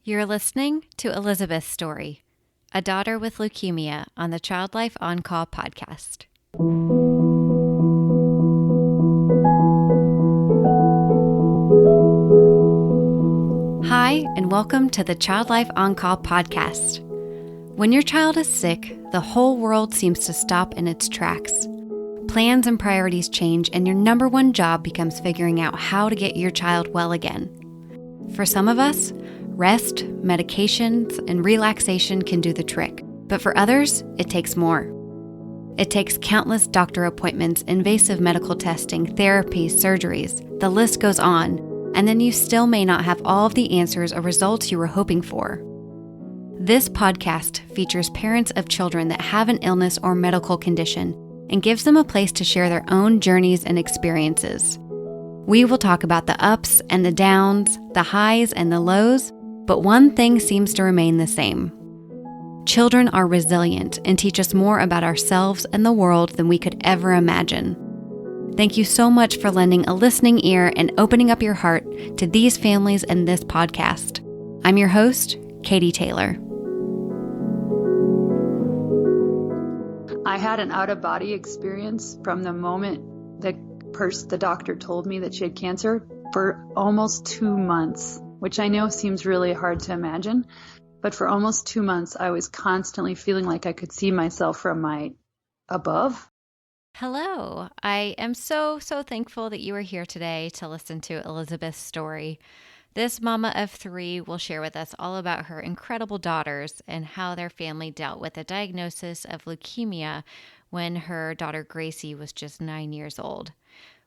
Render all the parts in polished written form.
You're listening to Elizabeth's story, a daughter with leukemia, on the Child Life On Call podcast. Hi, and welcome to the Child Life On Call podcast. When your child is sick, the whole world seems to stop in its tracks. Plans and priorities change, and your number one job becomes figuring out how to get your child well again. For some of us, rest, medications, and relaxation can do the trick. But for others, it takes more. It takes countless doctor appointments, invasive medical testing, therapies, surgeries. The list goes on. And then you still may not have all of the answers or results you were hoping for. This podcast features parents of children that have an illness or medical condition and gives them a place to share their own journeys and experiences. We will talk about the ups and the downs, the highs and the lows, but one thing seems to remain the same. Children are resilient and teach us more about ourselves and the world than we could ever imagine. Thank you so much for lending a listening ear and opening up your heart to these families and this podcast. I'm your host, Katie Taylor. I had an out-of-body experience from the moment the doctor told me that she had cancer for almost 2 months, which I know seems really hard to imagine. But for almost 2 months, I was constantly feeling like I could see myself from my above. Hello. I am so thankful that you are here today to listen to Elizabeth's story. This mama of 3 will share with us all about her incredible daughters and how their family dealt with a diagnosis of leukemia when her daughter Gracie was just 9 years old.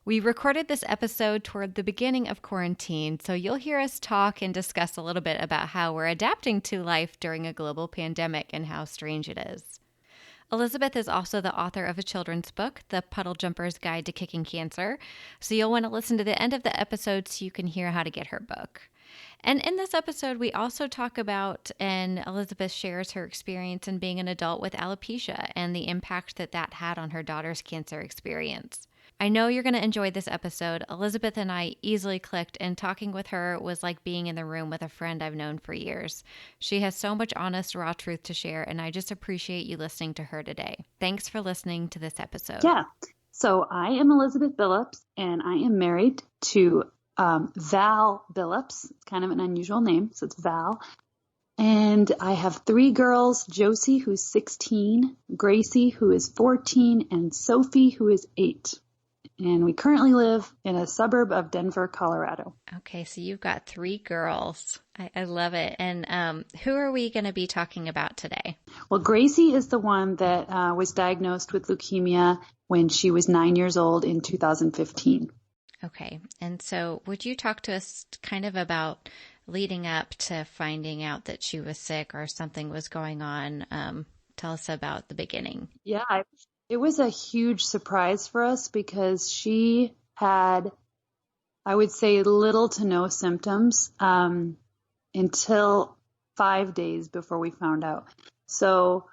We recorded this episode toward the beginning of quarantine, so you'll hear us talk and discuss a little bit about how we're adapting to life during a global pandemic and how strange it is. Elizabeth is also the author of a children's book, The Puddle Jumper's Guide to Kicking Cancer, so you'll want to listen to the end of the episode so you can hear how to get her book. And in this episode, we also talk about, and Elizabeth shares her experience in being an adult with alopecia and the impact that had on her daughter's cancer experience. I know you're going to enjoy this episode. Elizabeth and I easily clicked, and talking with her was like being in the room with a friend I've known for years. She has so much honest, raw truth to share, and I just appreciate you listening to her today. Thanks for listening to this episode. Yeah. So I am Elizabeth Billups, and I am married to Val Billups. It's kind of an unusual name, so it's Val. And I have 3 girls, Josie, who's 16, Gracie, who is 14, and Sophie, who is 8. And we currently live in a suburb of Denver, Colorado. Okay, so you've got 3 girls. I love it. And who are we going to be talking about today? Well, Gracie is the one that was diagnosed with leukemia when she was 9 years old in 2015. Okay, and so would you talk to us kind of about leading up to finding out that she was sick or something was going on? Tell us about the beginning. Yeah, it was a huge surprise for us because she had, I would say, little to no symptoms until 5 days before we found out. So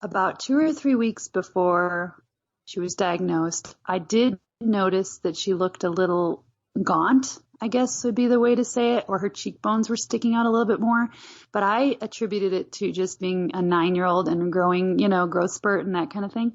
about 2 or 3 weeks before she was diagnosed, I did notice that she looked a little gaunt, I guess would be the way to say it, or her cheekbones were sticking out a little bit more. But I attributed it to just being a 9-year-old and growing, growth spurt and that kind of thing.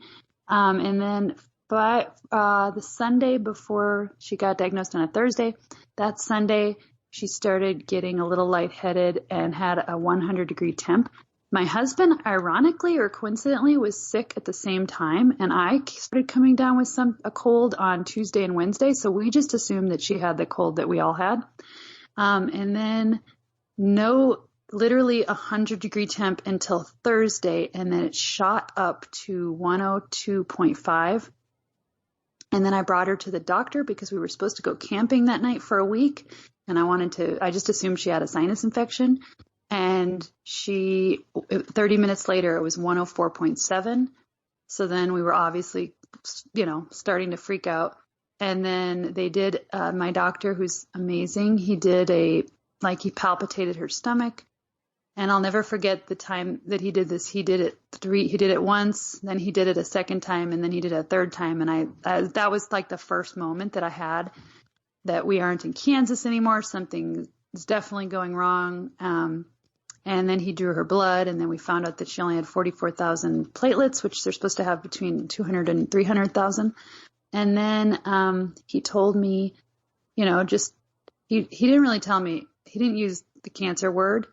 And then by the Sunday before she got diagnosed on a Thursday, that Sunday she started getting a little lightheaded and had a 100-degree temp. My husband, ironically or coincidentally, was sick at the same time, and I started coming down with a cold on Tuesday and Wednesday, so we just assumed that she had the cold that we all had. And then literally 100-degree temp until Thursday, and then it shot up to 102.5. And then I brought her to the doctor because we were supposed to go camping that night for a week, and I just assumed she had a sinus infection. And 30 minutes later, it was 104.7. So then we were obviously, starting to freak out. And then they did, my doctor, who's amazing, he palpitated her stomach. And I'll never forget the time that he did this. He did it once, then he did it a second time, and then he did it a third time. And that was like the first moment that I had that we aren't in Kansas anymore. Something is definitely going wrong. And then he drew her blood, and then we found out that she only had 44,000 platelets, which they're supposed to have between 200 and 300,000. And then he told me, just he didn't really tell me. He didn't use the cancer word.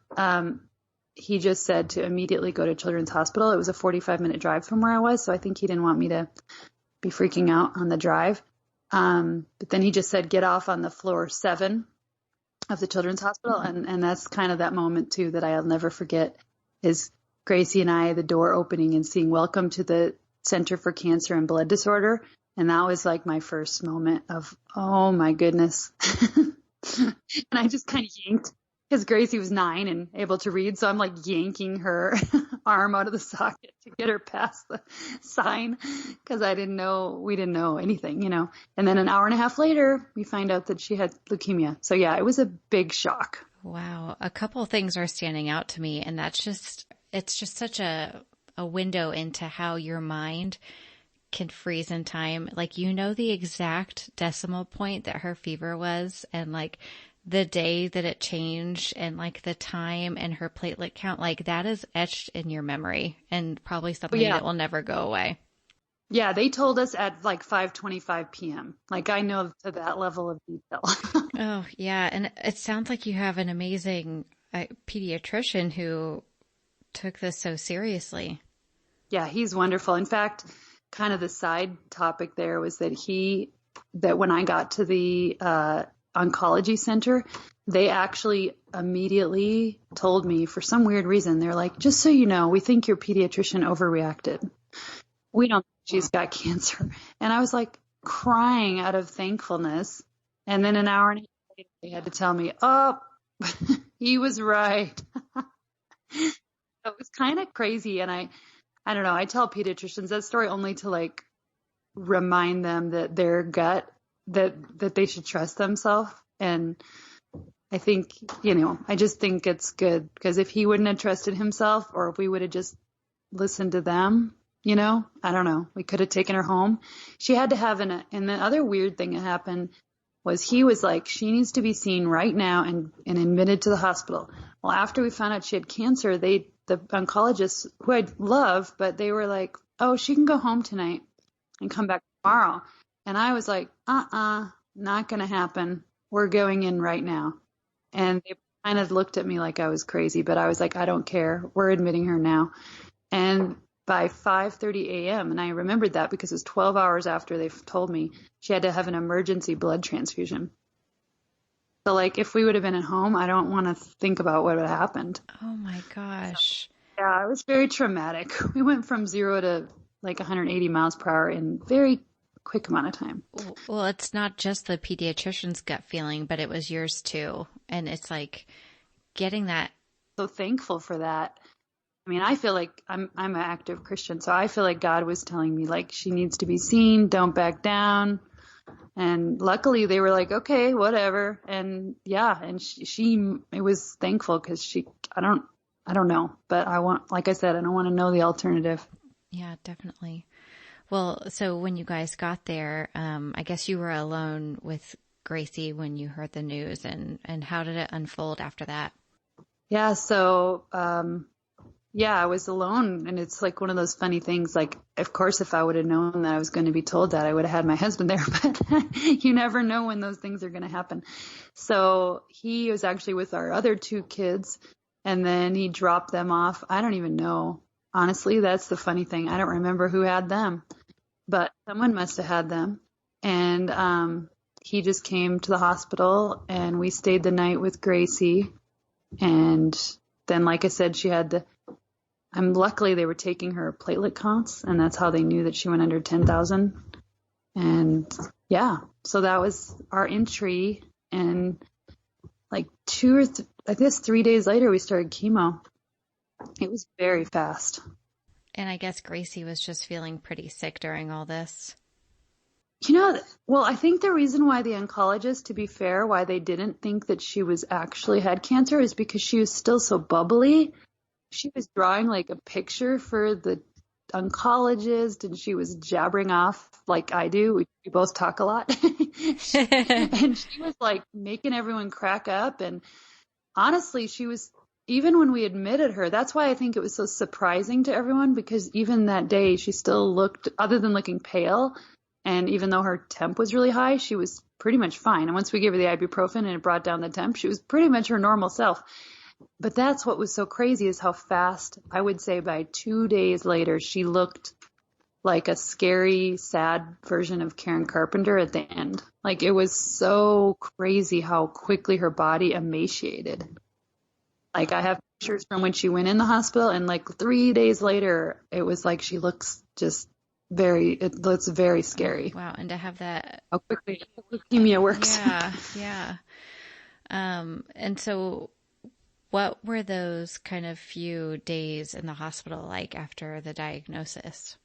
He just said to immediately go to Children's Hospital. It was a 45-minute drive from where I was, so I think he didn't want me to be freaking out on the drive. But then he just said, get off on the floor 7 of the Children's Hospital. And that's kind of that moment too that I'll never forget, is Gracie and I, the door opening and seeing welcome to the Center for Cancer and Blood Disorder. And that was like my first moment of, oh my goodness. And I just kind of yanked, because Gracie was 9 and able to read. So I'm like yanking her arm out of the socket to get her past the sign, because we didn't know anything, And then an hour and a half later, we find out that she had leukemia. So yeah, it was a big shock. Wow. A couple of things are standing out to me, and it's just such a window into how your mind can freeze in time. Like, the exact decimal point that her fever was, and like the day that it changed, and like the time and her platelet count, like that is etched in your memory, and probably something that will never go away. Yeah, they told us at like 5:25 p.m. Like, I know to that level of detail. Oh, yeah. And it sounds like you have an amazing pediatrician who took this so seriously. Yeah, he's wonderful. In fact, kind of the side topic there was that when I got to the oncology center, they actually immediately told me, for some weird reason, they're like, just so you know, we think your pediatrician overreacted. We don't think she's got cancer. And I was like crying out of thankfulness. And then an hour and a half later, they had to tell me, oh, he was right. It was kind of crazy. And I don't know, I tell pediatricians that story only to like remind them that their gut, that they should trust themselves. And I think, I just think it's good, because if he wouldn't have trusted himself, or if we would have just listened to them, I don't know, we could have taken her home. She had to have and the other weird thing that happened was he was like, she needs to be seen right now and admitted to the hospital. Well, after we found out she had cancer, the oncologists, who I love, but they were like, oh, she can go home tonight and come back tomorrow. And I was like, not going to happen. We're going in right now. And they kind of looked at me like I was crazy, but I was like, I don't care. We're admitting her now. And by 5:30 a.m., and I remembered that because it was 12 hours after they told me, she had to have an emergency blood transfusion. So like, if we would have been at home, I don't want to think about what would have happened. Oh my gosh. So, yeah, it was very traumatic. We went from 0 to like 180 miles per hour in very quick amount of time. Well, it's not just the pediatrician's gut feeling, but it was yours too. And it's like getting that. So thankful for that. I mean, I feel like I'm an active Christian, so I feel like God was telling me, like, she needs to be seen, don't back down. And luckily they were like, okay, whatever. And yeah, and it was thankful, because I don't know, but like I said, I don't want to know the alternative. Yeah, definitely. Well, so when you guys got there, I guess you were alone with Gracie when you heard the news, and how did it unfold after that? Yeah. So, yeah, I was alone, and it's like one of those funny things. Like, of course, if I would have known that I was going to be told that, I would have had my husband there, but you never know when those things are going to happen. So he was actually with our other 2 kids, and then he dropped them off. I don't even know. Honestly, that's the funny thing. I don't remember who had them, but someone must have had them. And he just came to the hospital, and we stayed the night with Gracie. And then, like I said, luckily they were taking her platelet counts, and that's how they knew that she went under 10,000. And yeah, so that was our entry. And like 3 days later, we started chemo. It was very fast. And I guess Gracie was just feeling pretty sick during all this. Well, I think the reason why the oncologist, to be fair, why they didn't think that she was actually had cancer is because she was still so bubbly. She was drawing like a picture for the oncologist, and she was jabbering off like I do. We both talk a lot. And she was like making everyone crack up. And honestly, she was even when we admitted her, that's why I think it was so surprising to everyone, because even that day she still looked, other than looking pale, and even though her temp was really high, she was pretty much fine. And once we gave her the ibuprofen and it brought down the temp, she was pretty much her normal self. But that's what was so crazy, is how fast, I would say by 2 days later, she looked like a scary, sad version of Karen Carpenter at the end. Like, it was so crazy how quickly her body emaciated. Like, I have pictures from when she went in the hospital, and like 3 days later, it was like she looks just it looks very scary. Wow. And to have that. How quickly leukemia works. Yeah. Yeah. And so what were those kind of few days in the hospital like after the diagnosis?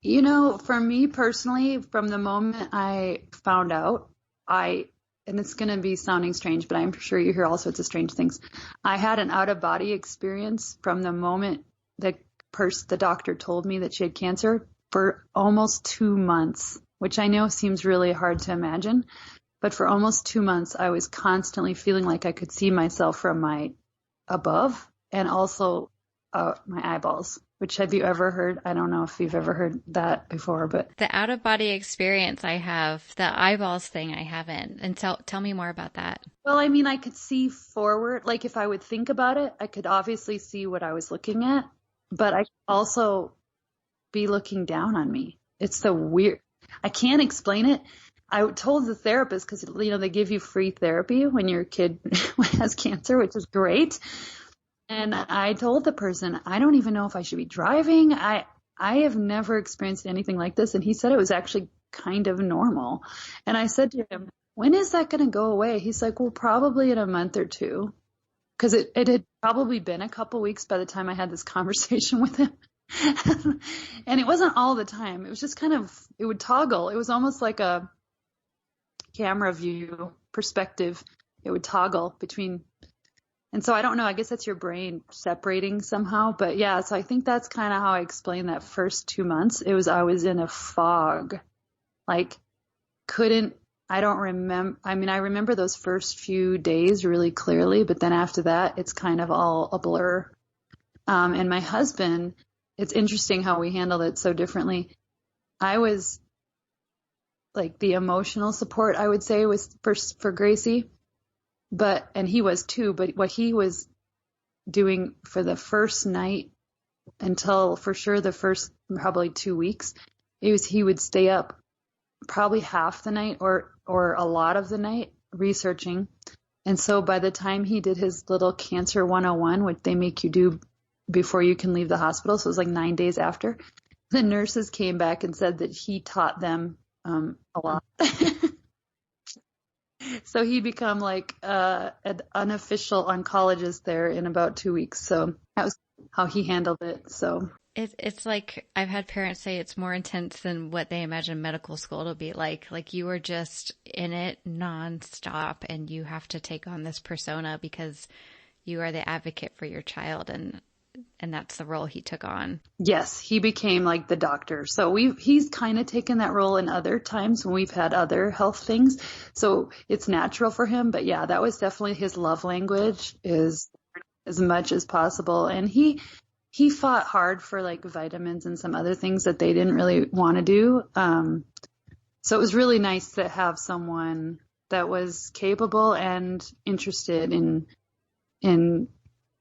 You know, for me personally, from the moment I found out, and it's going to be sounding strange, but I'm sure you hear all sorts of strange things. I had an out-of-body experience from the moment the doctor told me that she had cancer for almost 2 months, which I know seems really hard to imagine. But for almost 2 months, I was constantly feeling like I could see myself from my above and also my eyeballs. Which, have you ever heard? I don't know if you've ever heard that before, but the out-of-body experience I have, the eyeballs thing I haven't. And tell me more about that. Well, I mean, I could see forward. Like, if I would think about it, I could obviously see what I was looking at, but I could also be looking down on me. It's so weird. I can't explain it. I told the therapist, because, you know, they give you free therapy when your kid has cancer, which is great. And I told the person, I don't even know if I should be driving. I have never experienced anything like this. And he said it was actually kind of normal. And I said to him, when is that going to go away? He's like, well, probably in a month or two. Because it had probably been a couple weeks by the time I had this conversation with him. And it wasn't all the time. It was just kind of, it would toggle. It was almost like a camera view perspective. It would toggle between. And so I don't know, I guess that's your brain separating somehow. But yeah, so I think that's kind of how I explain that first 2 months. I was in a fog. Like, I don't remember. I mean, I remember those first few days really clearly, but then after that, it's kind of all a blur. And my husband, it's interesting how we handled it so differently. I was like the emotional support, I would say, was for Gracie. And he was too, but what he was doing for the first night until for sure the first probably 2 weeks, he would stay up probably half the night or a lot of the night researching. And so by the time he did his little Cancer 101, which they make you do before you can leave the hospital, so it was like 9 days after, the nurses came back and said that he taught them a lot. So he become like an unofficial oncologist there in about 2 weeks. So that was how he handled it. So it's like I've had parents say it's more intense than what they imagine medical school to be like. Like, you are just in it nonstop, and you have to take on this persona because you are the advocate for your child, and that's the role he took on. Yes, he became like the doctor. So he's kind of taken that role in other times when we've had other health things. So it's natural for him. But yeah, that was definitely his love language, is as much as possible. And he fought hard for like vitamins and some other things that they didn't really want to do. So it was really nice to have someone that was capable and interested in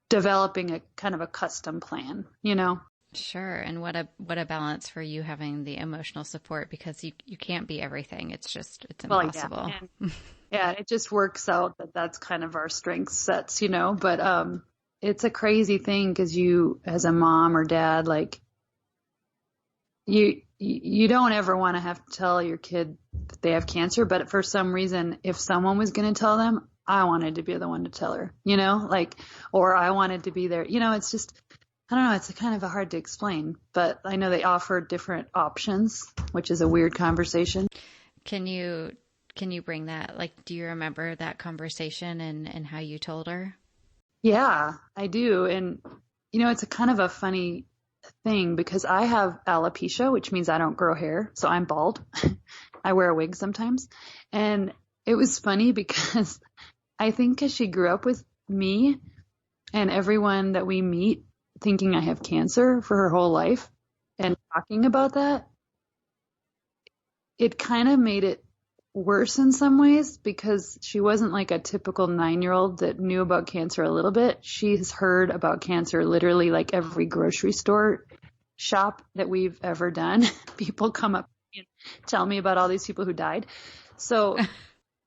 developing a kind of a custom plan, you know? Sure. And what a balance for you having the emotional support, because you can't be everything. It's impossible. Well, yeah, it just works out that's kind of our strength sets, you know, but it's a crazy thing because you, as a mom or dad, like you don't ever want to have to tell your kid that they have cancer, but for some reason, if someone was going to tell them, I wanted to be the one to tell her, you know, like, or I wanted to be there, you know, it's just, I don't know, it's kind of hard to explain, but I know they offer different options, which is a weird conversation. Can you bring that, like, do you remember that conversation and how you told her? Yeah, I do. And, you know, it's a kind of a funny thing because I have alopecia, which means I don't grow hair. So I'm bald. I wear a wig sometimes. And it was funny because I think because she grew up with me, and everyone that we meet thinking I have cancer for her whole life and talking about that, it kind of made it worse in some ways because she wasn't like a typical 9-year-old that knew about cancer a little bit. She's heard about cancer literally like every grocery store shop that we've ever done. People come up and tell me about all these people who died. So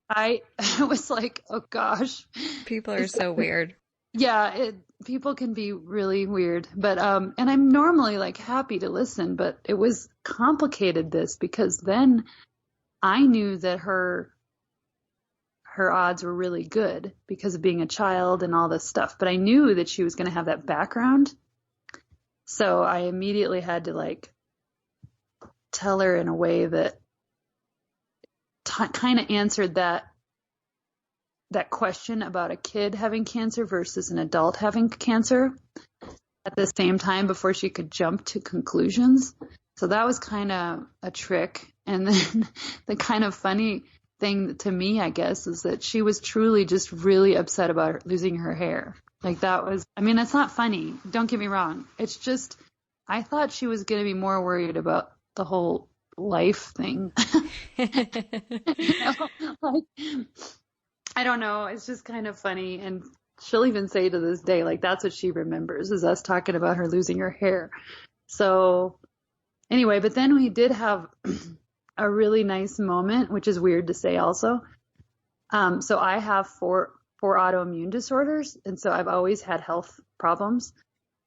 I was like, oh gosh. People are so weird. Yeah, people can be really weird, but and I'm normally like happy to listen, but it was complicated this because then I knew that her odds were really good because of being a child and all this stuff, but I knew that she was going to have that background. So I immediately had to like tell her in a way that kind of answered that question about a kid having cancer versus an adult having cancer at the same time before she could jump to conclusions. So that was kind of a trick. And then the kind of funny thing to me, I guess, is that she was truly just really upset about losing her hair. Like that was, I mean, it's not funny. Don't get me wrong. It's just, I thought she was going to be more worried about the whole life thing. You know, like, I don't know. It's just kind of funny. And she'll even say to this day, like, that's what she remembers is us talking about her losing her hair. So anyway, but then we did have a really nice moment, which is weird to say also. So I have four autoimmune disorders. And so I've always had health problems.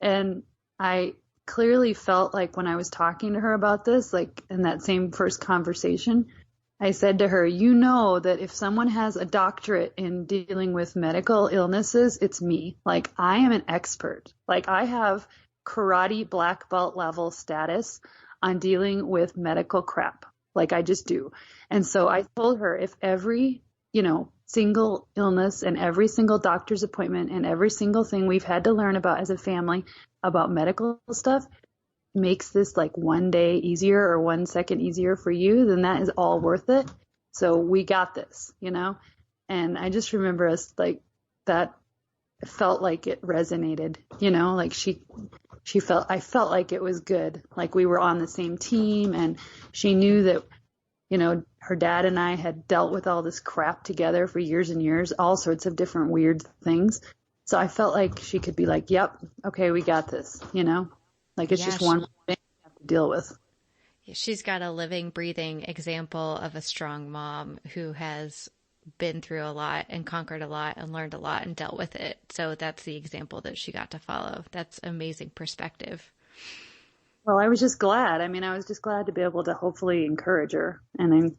And I clearly felt like when I was talking to her about this, like in that same first conversation, I said to her, you know that if someone has a doctorate in dealing with medical illnesses, it's me. Like I am an expert. Like I have karate black belt level status on dealing with medical crap. Like I just do. And so I told her if every, single illness and every single doctor's appointment and every single thing we've had to learn about as a family about medical stuff makes this like 1 day easier or 1 second easier for you, then that is all worth it. So we got this, and I just remember us like that felt like it resonated, like I felt like it was good. Like we were on the same team and she knew that, her dad and I had dealt with all this crap together for years and years, all sorts of different weird things. So I felt like she could be like, yep, okay, we got this, like it's just one thing we have to deal with. She's got a living, breathing example of a strong mom who has been through a lot and conquered a lot and learned a lot and dealt with it. So that's the example that she got to follow. That's amazing perspective. Well, I was just glad. I mean, I was just glad to be able to hopefully encourage her. And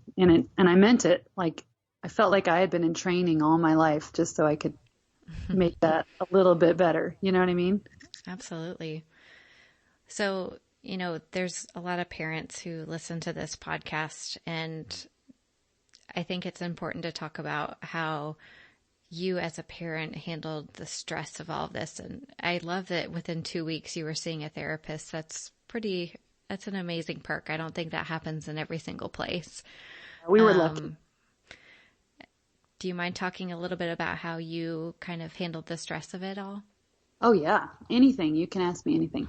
I meant it. Like I felt like I had been in training all my life just so I could make that a little bit better. You know what I mean? Absolutely. So, there's a lot of parents who listen to this podcast, and I think it's important to talk about how you as a parent handled the stress of all of this. And I love that within 2 weeks you were seeing a therapist. That's an amazing perk. I don't think that happens in every single place. We were lucky. Do you mind talking a little bit about how you kind of handled the stress of it all? Oh yeah. Anything. You can ask me anything.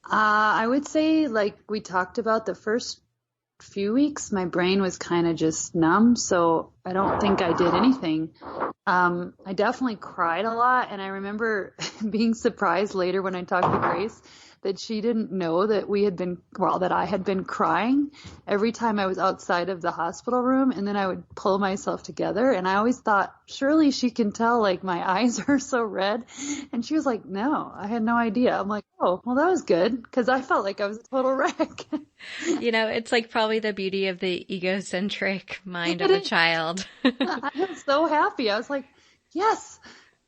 I would say like we talked about the first few weeks, my brain was kind of just numb. So I don't think I did anything. I definitely cried a lot. And I remember being surprised later when I talked to Grace that she didn't know that that I had been crying every time I was outside of the hospital room. And then I would pull myself together. And I always thought, surely she can tell like my eyes are so red. And she was like, no, I had no idea. I'm like, oh, well, that was good. Cause I felt like I was a total wreck. It's like probably the beauty of the egocentric mind of a child. I was so happy. I was like, yes.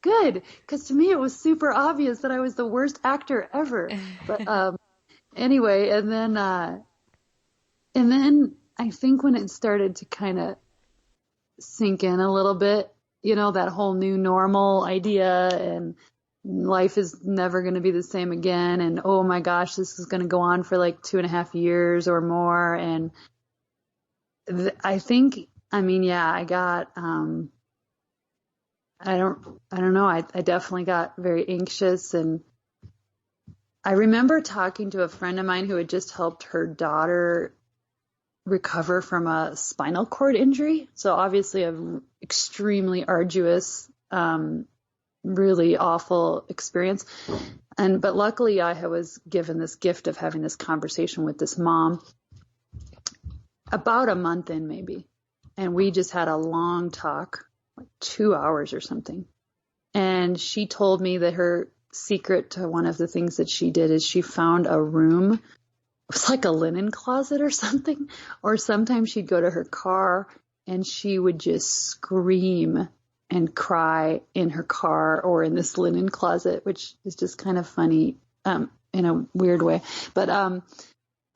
Good, because to me it was super obvious that I was the worst actor ever. But anyway, and then I think when it started to kind of sink in a little bit, that whole new normal idea and life is never going to be the same again, and oh my gosh, this is going to go on for like 2.5 years or more, and I think, I got. I don't know. I definitely got very anxious, and I remember talking to a friend of mine who had just helped her daughter recover from a spinal cord injury. So obviously a extremely arduous, really awful experience. But luckily I was given this gift of having this conversation with this mom about a month in maybe. And we just had a long talk, like 2 hours or something. And she told me that her secret to one of the things that she did is she found a room. It was like a linen closet or something. Or sometimes she'd go to her car and she would just scream and cry in her car or in this linen closet, which is just kind of funny in a weird way. But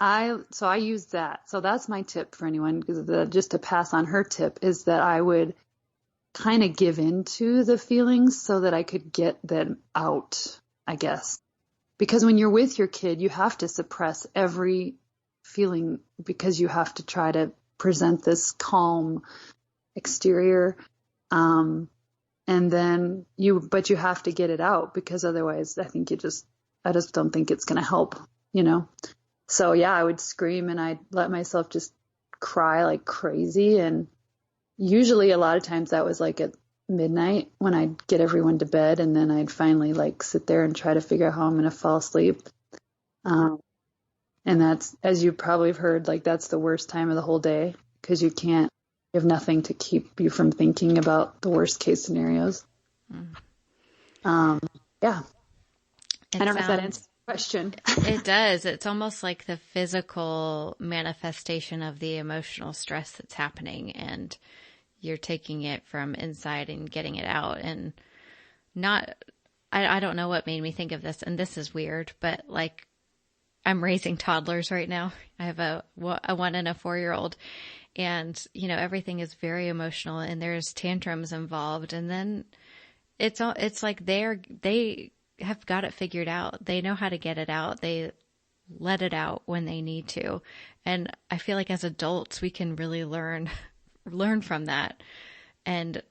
I used that. So that's my tip for anyone, because just to pass on her tip is that I would kind of give into the feelings so that I could get them out, I guess. Because when you're with your kid, you have to suppress every feeling because you have to try to present this calm exterior. But you have to get it out, because otherwise I just don't think it's going to help, So yeah, I would scream and I'd let myself just cry like crazy. And usually a lot of times that was like at midnight when I'd get everyone to bed, and then I'd finally like sit there and try to figure out how I'm going to fall asleep. And that's, as you probably have heard, like that's the worst time of the whole day, because you have nothing to keep you from thinking about the worst case scenarios. Yeah. I don't know if that answers the question. It does. It's almost like the physical manifestation of the emotional stress that's happening, and you're taking it from inside and getting it out. And I don't know what made me think of this, and this is weird, but like I'm raising toddlers right now. I have a 1 and a 4-year-old, and everything is very emotional, and there's tantrums involved. And then it's like they have got it figured out. They know how to get it out. They let it out when they need to. And I feel like as adults, we can really learn from that and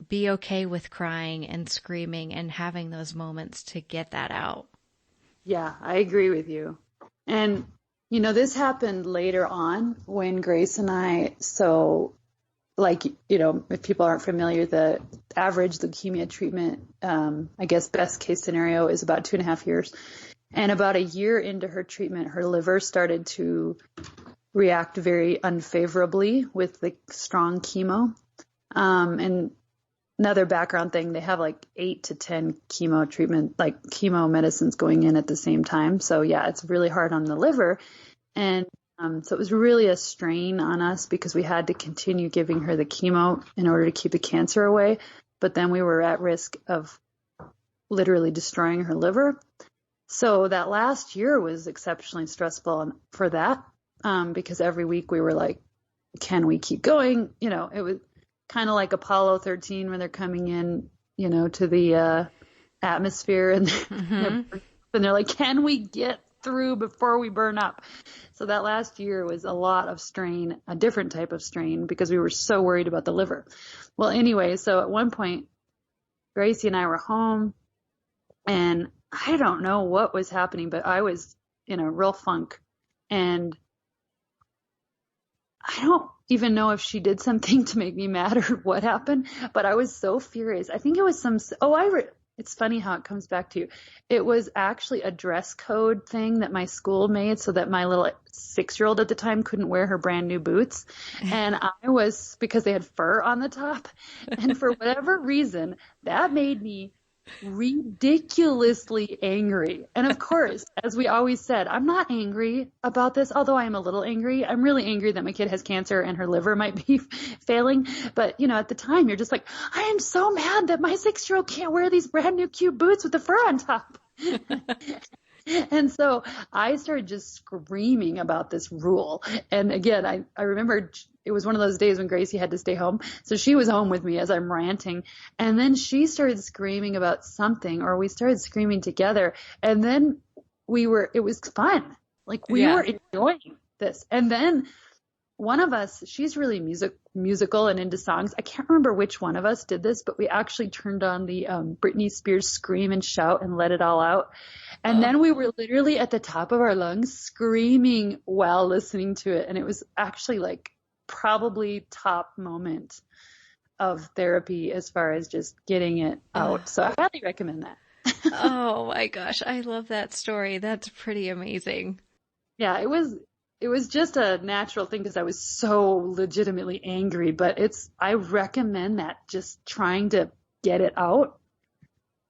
be okay with crying and screaming and having those moments to get that out. Yeah, I agree with you. And, this happened later on when Grace and I, if people aren't familiar, the average leukemia treatment, I guess best case scenario is about 2.5 years. And about a year into her treatment, her liver started to react very unfavorably with the strong chemo. And another background thing, they have like 8 to 10 chemo medicines going in at the same time. So yeah, it's really hard on the liver. And so it was really a strain on us because we had to continue giving her the chemo in order to keep the cancer away. But then we were at risk of literally destroying her liver. So that last year was exceptionally stressful for that, because every week we were like, can we keep going? It was kind of like Apollo 13 when they're coming in, to the atmosphere and, and they're like, can we get through before we burn up? So that last year was a lot of strain, a different type of strain, because we were so worried about the liver. Well, anyway, so at one point, Gracie and I were home, and I don't know what was happening, but I was in a real funk. And I don't even know if she did something to make me mad or what happened, but I was so furious. I think it was it's funny how it comes back to you. It was actually a dress code thing that my school made so that my little 6-year-old at the time couldn't wear her brand new boots. And because they had fur on the top. And for whatever reason, that made me ridiculously angry. And of course, as we always said, I'm not angry about this, although I am a little angry. I'm really angry that my kid has cancer and her liver might be failing. But, at the time, you're just like, I am so mad that my 6-year-old can't wear these brand new cute boots with the fur on top. And so I started just screaming about this rule. And again, I remember it was one of those days when Gracie had to stay home. So she was home with me as I'm ranting. And then she started screaming about something, or we started screaming together. And then it was fun. Like we were enjoying this. And then one of us, she's really musical and into songs. I can't remember which one of us did this, but we actually turned on the Britney Spears Scream and Shout and Let It All Out. And then we were literally at the top of our lungs screaming while listening to it. And it was actually like probably top moment of therapy as far as just getting it out. So I highly recommend that. Oh my gosh, I love that story. That's pretty amazing. Yeah, it was just a natural thing because I was so legitimately angry, but I recommend that, just trying to get it out.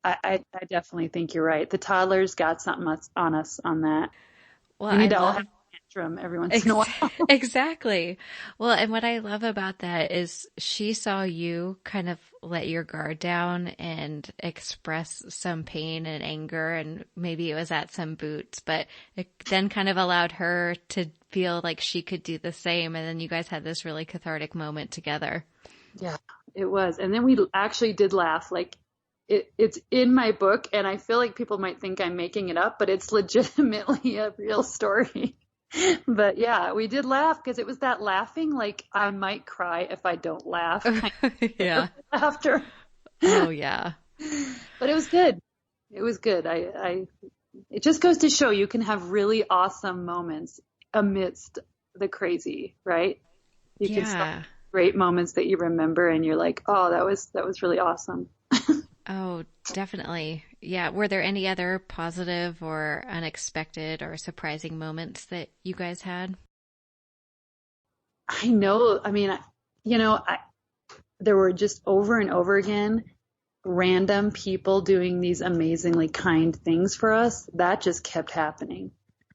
I definitely think you're right. The toddlers got something on us on that. Well, We need I to all love have a tantrum every once in a while. exactly. Well, and what I love about that is she saw you kind of let your guard down and express some pain and anger, and maybe it was at some boots, but it then kind of allowed her to feel like she could do the same. And then you guys had this really cathartic moment together. Yeah, it was. And then we actually did laugh. Like it's in my book, and I feel like people might think I'm making it up, but it's legitimately a real story. But yeah, we did laugh because it was that laughing, like I might cry if I don't laugh. Yeah. Laughter. Oh yeah. But it was good. It was good. It just goes to show you can have really awesome moments amidst the crazy, right? You can have great moments that you remember and you're like, oh, that was really awesome. Oh, definitely. Yeah. Were there any other positive or unexpected or surprising moments that you guys had? I know. I mean, there were just over and over again random people doing these amazingly kind things for us. That just kept happening.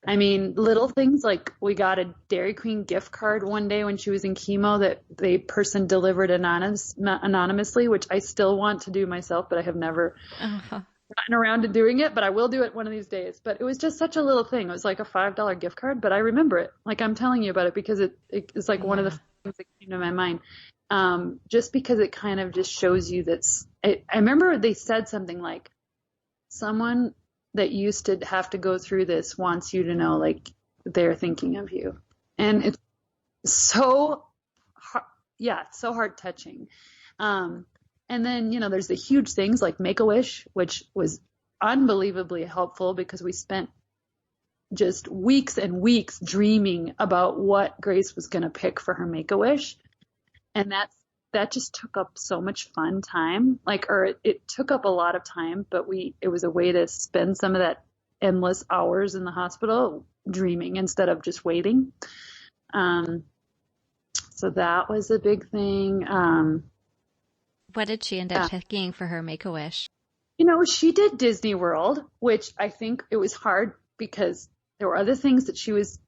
I mean, little things like we got a Dairy Queen gift card one day when she was in chemo that the person delivered anonymously, which I still want to do myself, but I have never gotten around to doing it, but I will do it one of these days. But it was just such a little thing. It was like a $5 gift card, but I remember it. Like I'm telling you about it because it is like one of the things that came to my mind. Just because it kind of just shows you I remember they said something like, someone that used to have to go through this wants you to know, like, they're thinking of you. And it's so so heart touching. And then, there's the huge things like Make-A-Wish, which was unbelievably helpful because we spent just weeks and weeks dreaming about what Grace was going to pick for her Make-A-Wish. And that just took up so much fun time, it took up a lot of time, but it was a way to spend some of that endless hours in the hospital dreaming instead of just waiting. So that was a big thing. What did she end up picking for her Make-A-Wish? She did Disney World, which I think it was hard because there were other things that she was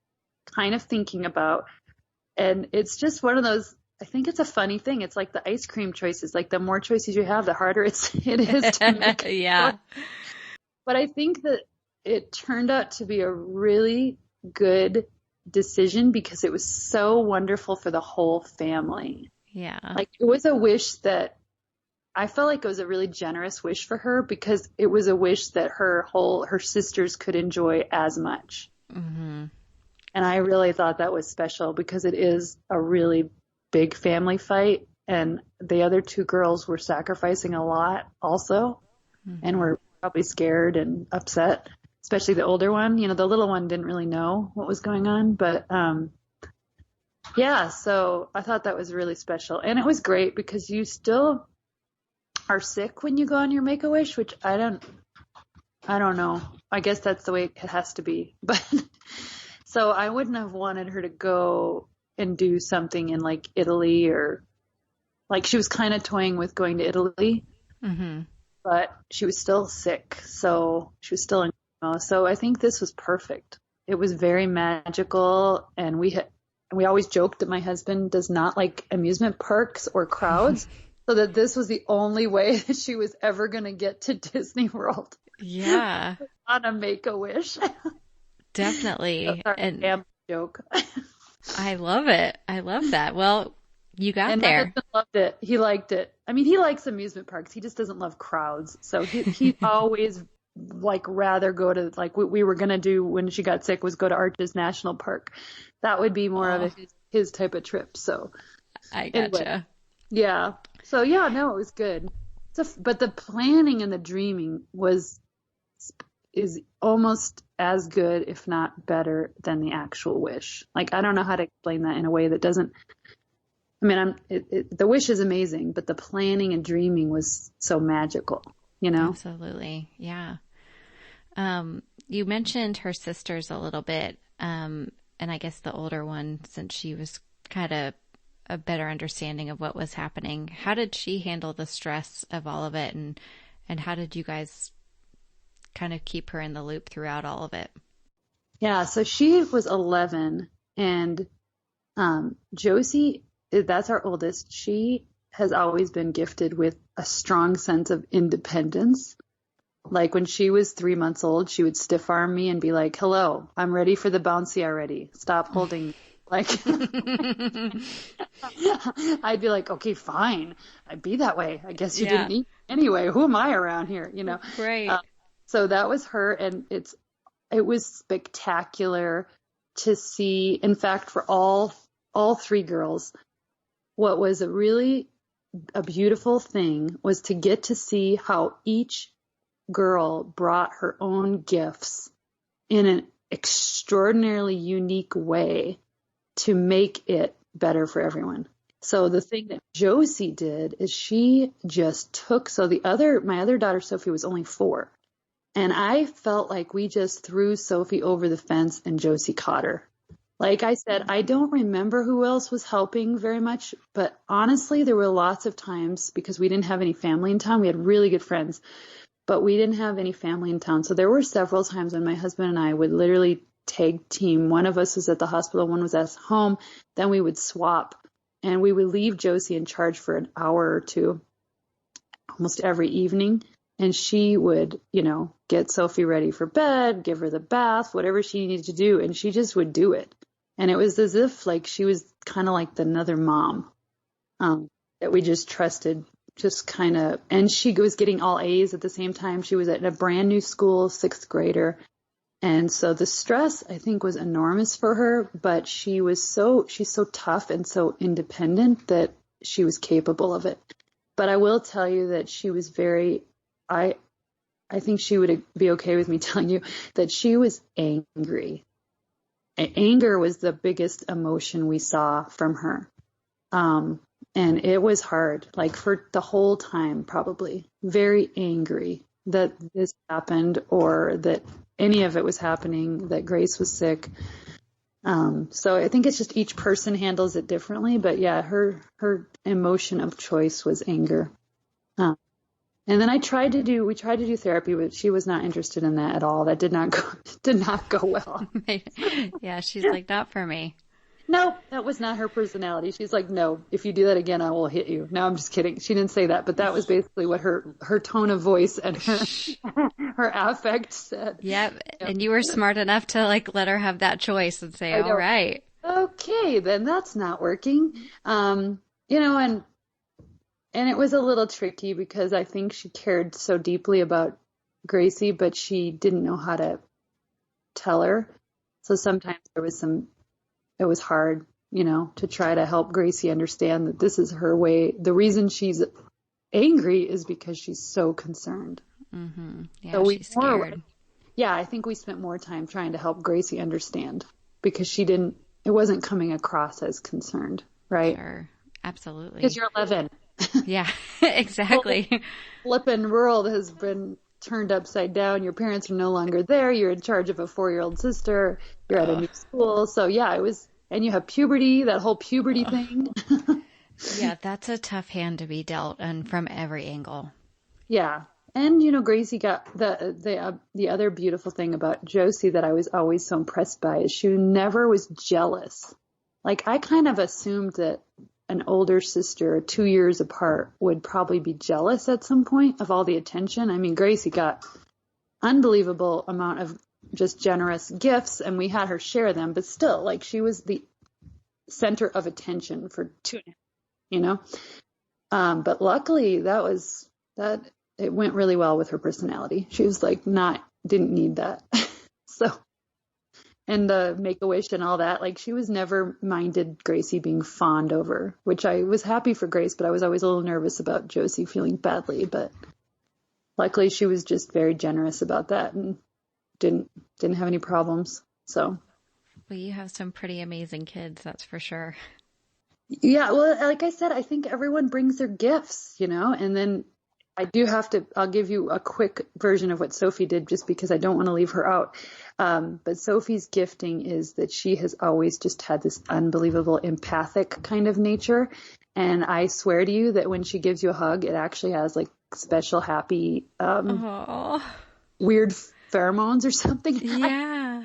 kind of thinking about. And it's just one of those, I think it's a funny thing. It's like the ice cream choices. Like the more choices you have, the harder it is to make. Yeah. But I think that it turned out to be a really good decision because it was so wonderful for the whole family. Yeah. Like it was a wish that I felt like it was a really generous wish for her because it was a wish that her sisters could enjoy as much. Mm-hmm. And I really thought that was special because it is a really big family fight, and the other two girls were sacrificing a lot also, and were probably scared and upset, especially the older one. The little one didn't really know what was going on, but so I thought that was really special. And it was great because you still are sick when you go on your Make-A-Wish, which I don't know. I guess that's the way it has to be. But so I wouldn't have wanted her to go and do something in like Italy, or like she was kind of toying with going to Italy, but she was still sick. So she was still in chemo. So I think this was perfect. It was very magical. And we always joked that my husband does not like amusement parks or crowds. So that this was the only way that she was ever going to get to Disney World. Yeah. On a Make-A-Wish. Definitely. And damn joke. I love it. I love that. Well, you got and there. My husband loved it. He liked it. I mean, he likes amusement parks. He just doesn't love crowds. So he always rather go to what we were going to do when she got sick was go to Arches National Park. That would be more of his his type of trip. So I anyway, gotcha. yeah. So yeah, no, it was good. But the planning and the dreaming is almost as good, if not better, than the actual wish. Like, I don't know how to explain that in a way that doesn't. I mean, the wish is amazing, but the planning and dreaming was so magical, you know? Absolutely. Yeah. You mentioned her sisters a little bit, and I guess the older one, since she was kind of a better understanding of what was happening. How did she handle the stress of all of it, and how did you guys kind of keep her in the loop throughout all of it? Yeah, so she was 11, and Josie, that's our oldest. She has always been gifted with a strong sense of independence. Like when she was 3 months old, she would stiff arm me and be like, "Hello, I'm ready for the bouncy already. Stop holding me." Like, I'd be like, "Okay, fine. I'd be that way. I guess you didn't Yeah, need me anyway. Who am I around here?" You know? right. So that was her, and it was spectacular to see. In fact, for all three girls, what was a beautiful thing was to get to see how each girl brought her own gifts in an extraordinarily unique way to make it better for everyone. So the thing that Josie did is she just took, my other daughter Sophie was only 4. And I felt like we just threw Sophie over the fence and Josie caught her. Like I said, I don't remember who else was helping very much, but honestly, there were lots of times because we didn't have any family in town. We had really good friends, but we didn't have any family in town. So there were several times when my husband and I would literally tag team. One of us was at the hospital, one was at home. Then we would swap and we would leave Josie in charge for an hour or two almost every evening. And she would, get Sophie ready for bed, give her the bath, whatever she needed to do. And she just would do it. And it was as if like she was kind of like another mom that we just trusted, just kind of. And she was getting all A's at the same time. She was at a brand new school, 6th grader. And so the stress, I think, was enormous for her. But she's so tough and so independent that she was capable of it. But I will tell you that she was I think she would be okay with me telling you that she was angry. Anger was the biggest emotion we saw from her. And it was hard, like for the whole time, probably very angry that this happened or that any of it was happening, that Grace was sick. So I think it's just each person handles it differently, but yeah, her emotion of choice was anger. And then we tried to do therapy, but she was not interested in that at all. That did not go well. Yeah, she's like, not for me. No, that was not her personality. She's like, no, if you do that again, I will hit you. No, I'm just kidding. She didn't say that, but that was basically what her tone of voice and her affect said. Yep. And you were smart enough to like let her have that choice and say, all right. Okay, then that's not working. And it was a little tricky because I think she cared so deeply about Gracie, but she didn't know how to tell her. So sometimes it was hard, to try to help Gracie understand that this is her way. The reason she's angry is because she's so concerned. Mm-hmm. Yeah, so she's scared. Yeah, I think we spent more time trying to help Gracie understand because it wasn't coming across as concerned, right? Sure. Absolutely. Because you're 11. Yeah, exactly. Flippin' world has been turned upside down. Your parents are no longer there. You're in charge of a 4-year-old sister. You're at a new school. So yeah, and you have puberty, that whole puberty thing. Yeah, that's a tough hand to be dealt and from every angle. Yeah. And, Gracie got the other beautiful thing about Josie that I was always so impressed by is she never was jealous. Like I kind of assumed that an older sister 2 years apart would probably be jealous at some point of all the attention. I mean, Gracie got unbelievable amount of just generous gifts and we had her share them, but still like she was the center of attention for 2.5, but luckily it went really well with her personality. She was like didn't need that. So and the Make-A-Wish and all that. Like, she was never minded Gracie being fawned over, which I was happy for Grace, but I was always a little nervous about Josie feeling badly. But luckily she was just very generous about that and didn't have any problems. So. Well, you have some pretty amazing kids, that's for sure. Yeah, well, like I said, I think everyone brings their gifts, and then I'll give you a quick version of what Sophie did just because I don't want to leave her out. But Sophie's gifting is that she has always just had this unbelievable empathic kind of nature. And I swear to you that when she gives you a hug, it actually has like special, happy, weird pheromones or something. Yeah.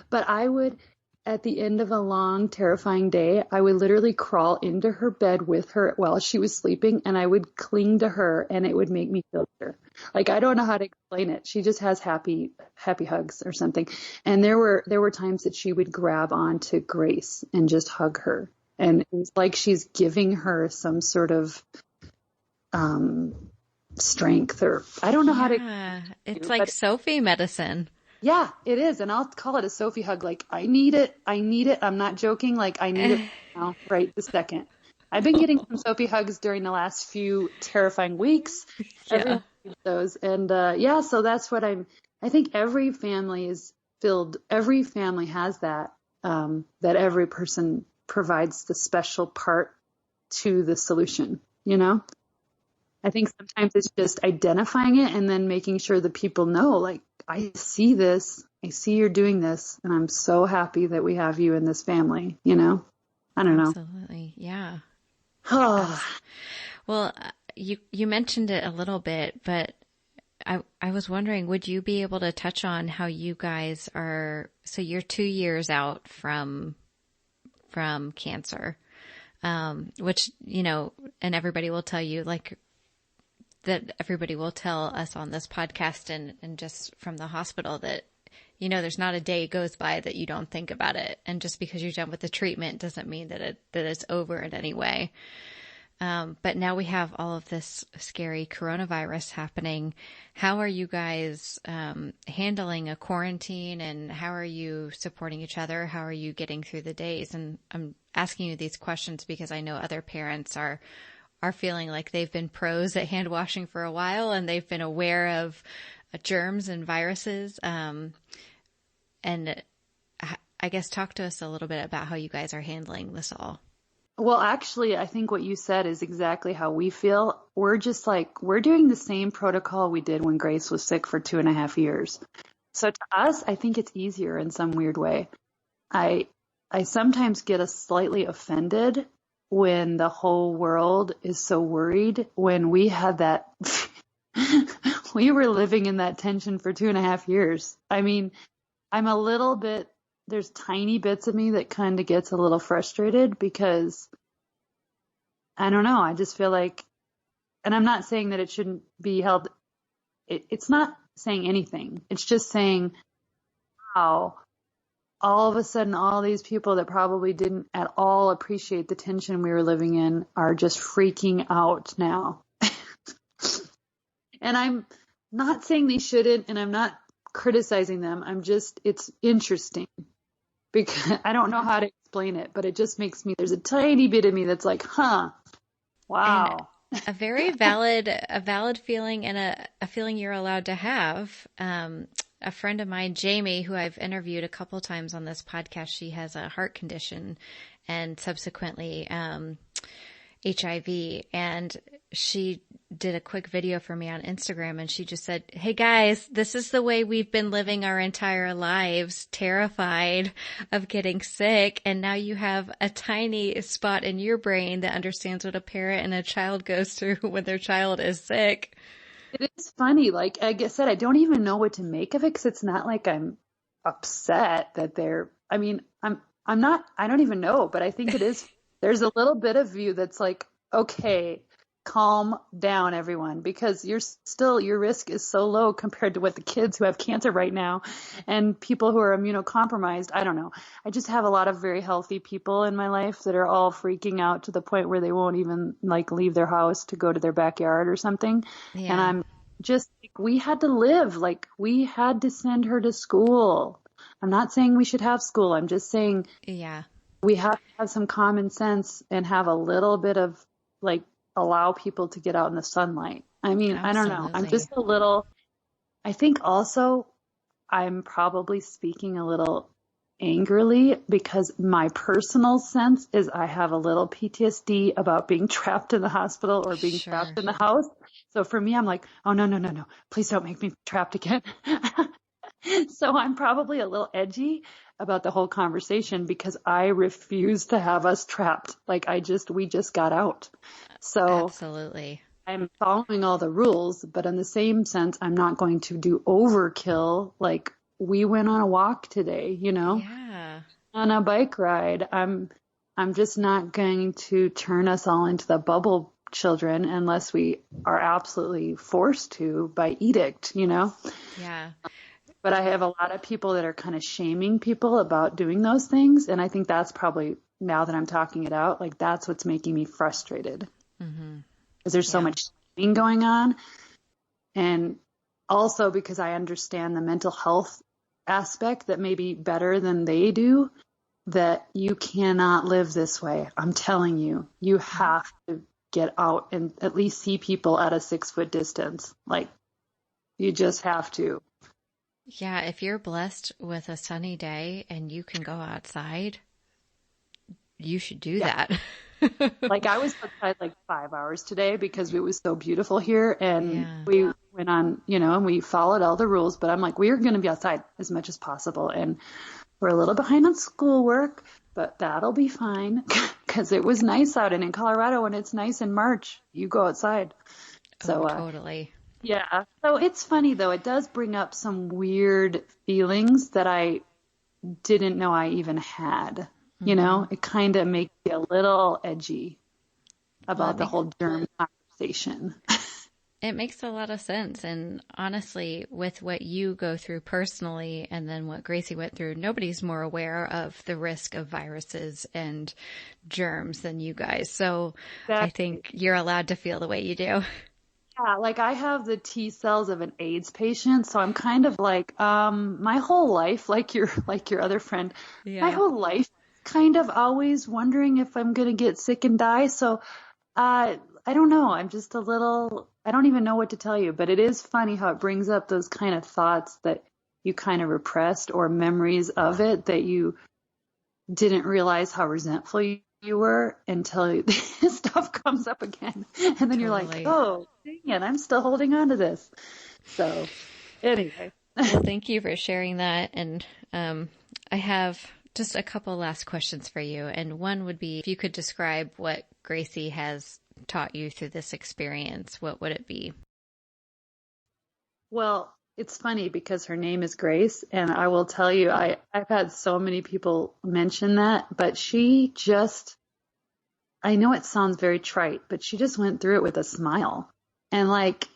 But I would, at the end of a long, terrifying day, I would literally crawl into her bed with her while she was sleeping, and I would cling to her, and it would make me feel better. Like, I don't know how to explain it. She just has happy hugs or something. And there were times that she would grab onto Grace and just hug her. And it was like she's giving her some sort of strength, or I don't know how to. It's like Sophie medicine. Yeah, it is. And I'll call it a Sophie hug. Like, I need it. I'm not joking. Like, I need it now, right this second. I've been getting some Sophie hugs during the last few terrifying weeks. Yeah. Those. And, so that's what I think every family has that, that every person provides the special part to the solution, I think sometimes it's just identifying it and then making sure that people know, like, I see this, I see you're doing this, and I'm so happy that we have you in this family, I don't know. Absolutely. Yeah. Well, you mentioned it a little bit, but I was wondering, would you be able to touch on how you guys are, so you're 2 years out from cancer, which, and everybody will tell you, like, that everybody will tell us on this podcast and just from the hospital that, there's not a day goes by that you don't think about it. And just because you're done with the treatment doesn't mean that it's over in any way. But now we have all of this scary coronavirus happening. How are you guys handling a quarantine, and how are you supporting each other? How are you getting through the days? And I'm asking you these questions because I know other parents are feeling like they've been pros at hand washing for a while, and they've been aware of germs and viruses. And I guess talk to us a little bit about how you guys are handling this all. Well, actually, I think what you said is exactly how we feel. We're just like, we're doing the same protocol we did when Grace was sick for 2.5 years. So to us, I think it's easier in some weird way. I sometimes get slightly offended when the whole world is so worried, when we had that, we were living in that tension for 2.5 years. I mean, I'm a little bit, there's tiny bits of me that kind of gets a little frustrated because I don't know. I just feel like, and I'm not saying that it shouldn't be held. It's not saying anything. It's just saying how all of a sudden, all these people that probably didn't at all appreciate the tension we were living in are just freaking out now. And I'm not saying they shouldn't, and I'm not criticizing them. It's interesting because I don't know how to explain it, but it just makes me, there's a tiny bit of me that's like, wow. And a very valid feeling, and a feeling you're allowed to have. A friend of mine, Jamie, who I've interviewed a couple times on this podcast, she has a heart condition and subsequently HIV. And she did a quick video for me on Instagram, and she just said, "Hey guys, this is the way we've been living our entire lives, terrified of getting sick. And now you have a tiny spot in your brain that understands what a parent and a child goes through when their child is sick." It is funny. Like I said, I don't even know what to make of it because it's not like I'm upset that I'm not, I don't even know, but I think it is, there's a little bit of you that's like, okay, calm down everyone, because your risk is so low compared to what the kids who have cancer right now and people who are immunocompromised. I don't know. I just have a lot of very healthy people in my life that are all freaking out to the point where they won't even like leave their house to go to their backyard or something. Yeah. And I'm just, we had to live, like we had to send her to school. I'm not saying we should have school. I'm just saying Yeah. we have to have some common sense and have a little bit of like allow people to get out in the sunlight. I mean, I don't know. I'm Absolutely. just a little, I think also I'm probably speaking a little angrily because my personal sense is I have a little PTSD about being trapped in the hospital or being Sure. trapped in the house. So for me, I'm like, oh, no, no, no, no. Please don't make me trapped again. So I'm probably a little edgy about the whole conversation because I refuse to have us trapped. Like we just got out. So Absolutely. I'm following all the rules, but in the same sense, I'm not going to do overkill. Like we went on a walk today, Yeah. on a bike ride. I'm just not going to turn us all into the bubble children unless we are absolutely forced to by edict. Yeah. But I have a lot of people that are kind of shaming people about doing those things. And I think that's probably, now that I'm talking it out, like that's what's making me frustrated Mm-hmm. because there's so Yeah. much shaming going on. And also because I understand the mental health aspect that may be better than they do, that you cannot live this way. I'm telling you, you have to get out and at least see people at a 6-foot distance. Like you just have to. Yeah. If you're blessed with a sunny day and you can go outside, you should do Yeah. that. Like I was outside like 5 hours today because it was so beautiful here and Yeah. we went on, and we followed all the rules, but I'm like, we're going to be outside as much as possible. And we're a little behind on schoolwork, but that'll be fine because it was nice out. And in Colorado, when it's nice in March, you go outside. Oh, So, totally. yeah. So it's funny though. It does bring up some weird feelings that I didn't know I even had. Mm-hmm. It kind of makes me a little edgy Well, about the whole germ conversation. it makes a lot of sense. And honestly, with what you go through personally and then what Gracie went through, nobody's more aware of the risk of viruses and germs than you guys. So I Exactly. think you're allowed to feel the way you do. Yeah, like I have the T cells of an AIDS patient, so I'm kind of like, my whole life, like your other friend, my Yeah. whole life kind of always wondering if I'm gonna get sick and die. So I don't know. I'm just a little, I don't even know what to tell you, but it is funny how it brings up those kind of thoughts that you kind of repressed or memories of it that you didn't realize how resentful you were until this stuff comes up again. And then you're like, Totally. oh, dang it, I'm still holding on to this. So anyway. Well, thank you for sharing that. And I have just a couple last questions for you. And one would be if you could describe what Gracie has taught you through this experience, what would it be? Well, it's funny because her name is Grace, and I will tell you, I've had so many people mention that, but I know it sounds very trite, but she just went through it with a smile. And like,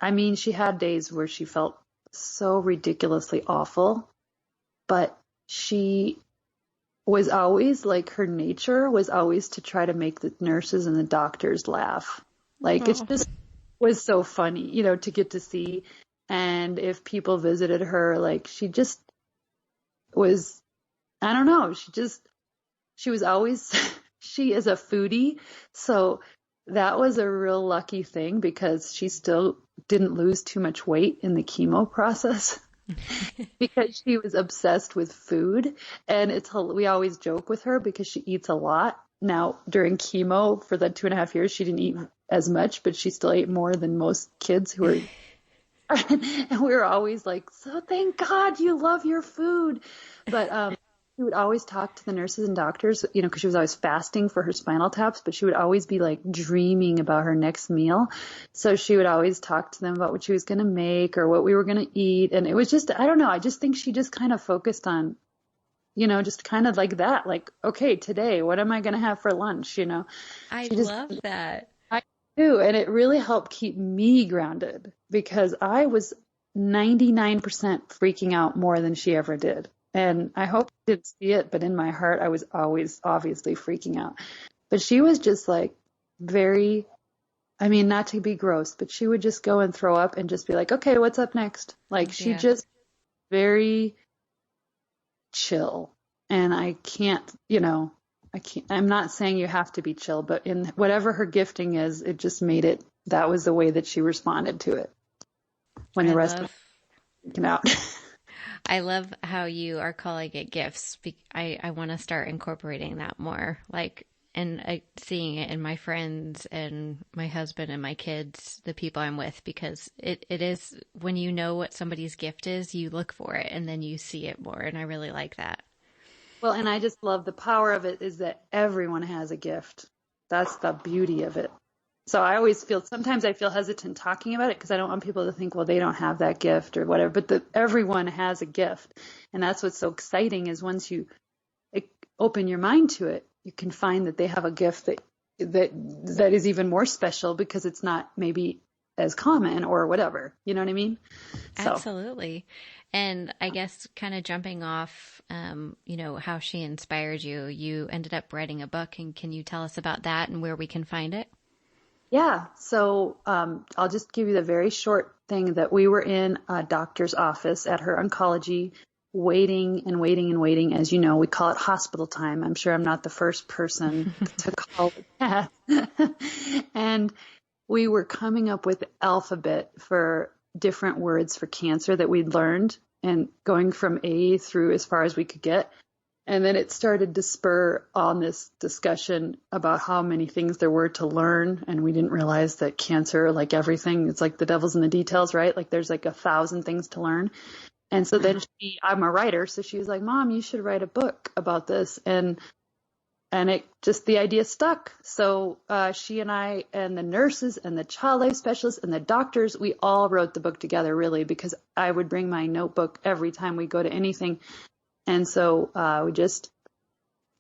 I mean, she had days where she felt so ridiculously awful, but she was always like her nature was always to try to make the nurses and the doctors laugh. Like it's Oh, just was so funny, to get to see. And if people visited her, like she just was, I don't know, she was always, she is a foodie. So that was a real lucky thing because she still didn't lose too much weight in the chemo process because she was obsessed with food. And we always joke with her because she eats a lot. Now, during chemo for the 2.5 years, she didn't eat as much, but she still ate more than most kids who are. And we were always like, so thank God you love your food. But she would always talk to the nurses and doctors, because she was always fasting for her spinal taps, but she would always be like dreaming about her next meal. So she would always talk to them about what she was going to make or what we were going to eat. And it was just, I don't know, I just think she just kind of focused on, just kind of like that, like, okay, today, what am I going to have for lunch? She I just, love that. I do. And it really helped keep me grounded because I was 99% freaking out more than she ever did. And I hope I didn't see it, but in my heart, I was always obviously freaking out. But she was just like very, I mean, not to be gross, but she would just go and throw up and just be like, okay, what's up next? Like she Yeah. just very chill. And I'm not saying you have to be chill, but in whatever her gifting is, it just that was the way that she responded to it when the rest was freaking out. I love how you are calling it gifts. I want to start incorporating that more, and seeing it in my friends and my husband and my kids, the people I'm with, because it is, when you know what somebody's gift is, you look for it and then you see it more. And I really like that. Well, and I just love the power of it is that everyone has a gift. That's the beauty of it. So sometimes I feel hesitant talking about it because I don't want people to think, well, they don't have that gift or whatever, but everyone has a gift. And that's what's so exciting is once you open your mind to it, you can find that they have a gift that is even more special because it's not maybe as common or whatever. You know what I mean? Absolutely. And I guess kind of jumping off, how she inspired you, you ended up writing a book, and can you tell us about that and where we can find it? Yeah. So I'll just give you the very short thing that we were in a doctor's office at her oncology, waiting and waiting and waiting. As you know, we call it hospital time. I'm sure I'm not the first person to call it that. And we were coming up with the alphabet for different words for cancer that we'd learned and going from A through as far as we could get. And then it started to spur on this discussion about how many things there were to learn. And we didn't realize that cancer, like everything, it's like the devil's in the details, right? Like there's like 1,000 things to learn. And so then I'm a writer. So she was like, Mom, you should write a book about this. And the idea stuck. So she and I and the nurses and the child life specialists and the doctors, we all wrote the book together, really, because I would bring my notebook every time we go to anything. And so we just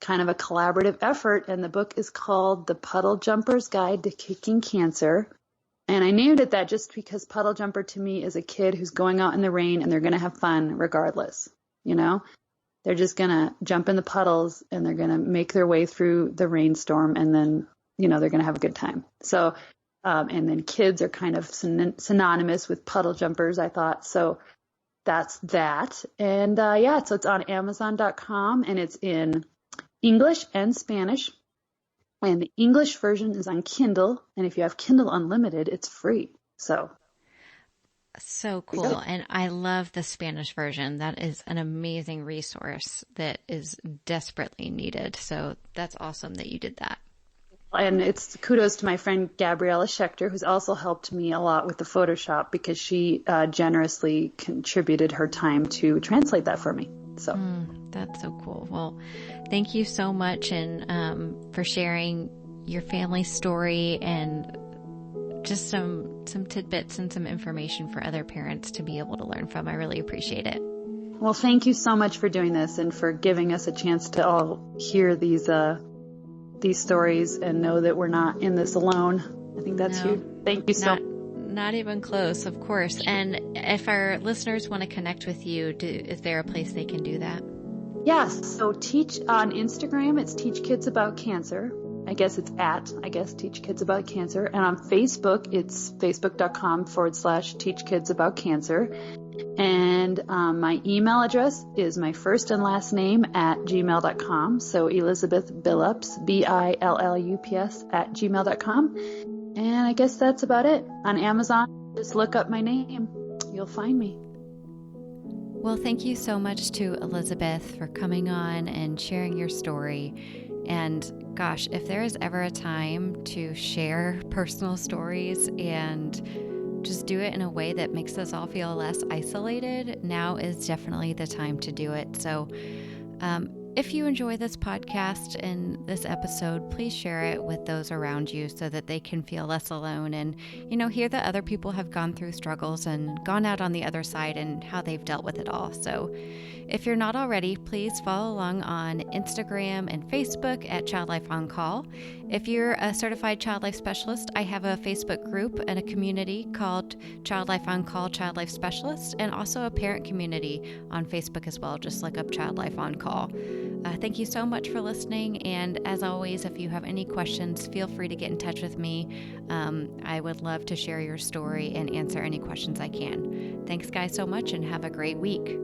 kind of a collaborative effort. And the book is called The Puddle Jumper's Guide to Kicking Cancer. And I named it that just because puddle jumper to me is a kid who's going out in the rain and they're going to have fun regardless, They're just going to jump in the puddles and they're going to make their way through the rainstorm and then, they're going to have a good time. So, and then kids are kind of synonymous with puddle jumpers, I thought. So that's that. And so it's on Amazon.com and it's in English and Spanish. And the English version is on Kindle. And if you have Kindle Unlimited, it's free. So cool. And I love the Spanish version. That is an amazing resource that is desperately needed. So that's awesome that you did that. And it's kudos to my friend Gabriella Schechter, who's also helped me a lot with the Photoshop because she generously contributed her time to translate that for me. So that's so cool. Well, thank you so much and for sharing your family story and just some tidbits and some information for other parents to be able to learn from. I really appreciate it. Well, thank you so much for doing this and for giving us a chance to all hear these stories and know that we're not in this alone. I think that's huge. Thank you so much. Not even close, of course. And if our listeners want to connect with you, is there a place they can do that? Yes. So Teach on Instagram, it's Teach Kids About Cancer. I guess it's Teach Kids About Cancer. And on Facebook, it's facebook.com/Teach Kids About Cancer. And my email address is my first and last name @gmail.com. So Elizabeth Billups, BILLUPS @gmail.com. And I guess that's about it. On Amazon, just look up my name. You'll find me. Well, thank you so much to Elizabeth for coming on and sharing your story. And gosh, if there is ever a time to share personal stories and just do it in a way that makes us all feel less isolated, now is definitely the time to do it. So if you enjoy this podcast and this episode, please share it with those around you so that they can feel less alone and, hear that other people have gone through struggles and gone out on the other side and how they've dealt with it all. So if you're not already, please follow along on Instagram and Facebook at Child Life on Call. If you're a certified child life specialist, I have a Facebook group and a community called Child Life on Call Child Life Specialist, and also a parent community on Facebook as well. Just look up Child Life on Call. Thank you so much for listening. And as always, if you have any questions, feel free to get in touch with me. I would love to share your story and answer any questions I can. Thanks, guys, so much, and have a great week.